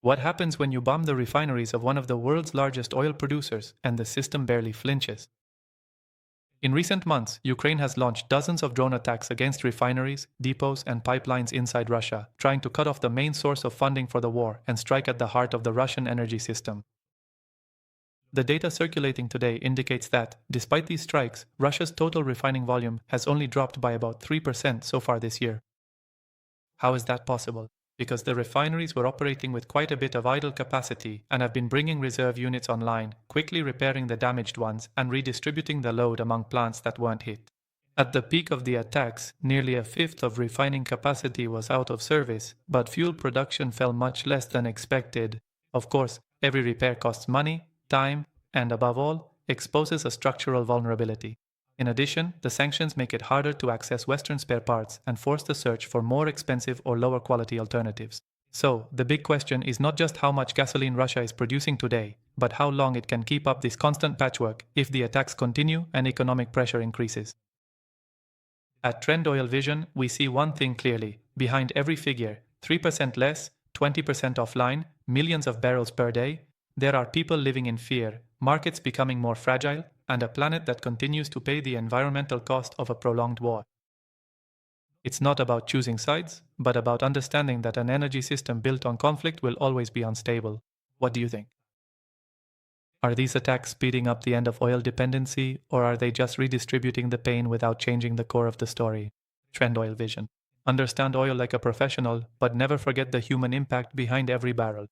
What happens when you bomb the refineries of one of the world's largest oil producers and the system barely flinches? In recent months, Ukraine has launched dozens of drone attacks against refineries, depots, and pipelines inside Russia, trying to cut off the main source of funding for the war and strike at the heart of the Russian energy system. The data circulating today indicates that, despite these strikes, Russia's total refining volume has only dropped by about 3% so far this year. How is that possible? Because the refineries were operating with quite a bit of idle capacity and have been bringing reserve units online, quickly repairing the damaged ones and redistributing the load among plants that weren't hit. At the peak of the attacks, nearly a fifth of refining capacity was out of service, but fuel production fell much less than expected. Of course, every repair costs money, time, and above all, exposes a structural vulnerability. In addition, the sanctions make it harder to access Western spare parts and force the search for more expensive or lower quality alternatives. So, the big question is not just how much gasoline Russia is producing today, but how long it can keep up this constant patchwork if the attacks continue and economic pressure increases. At TrendOil Vision, we see one thing clearly. Behind every figure, 3% less, 20% offline, millions of barrels per day, there are people living in fear, markets becoming more fragile, and a planet that continues to pay the environmental cost of a prolonged war. It's not about choosing sides, but about understanding that an energy system built on conflict will always be unstable. What do you think? Are these attacks speeding up the end of oil dependency, or are they just redistributing the pain without changing the core of the story? TrendOil Vision. Understand oil like a professional, but never forget the human impact behind every barrel.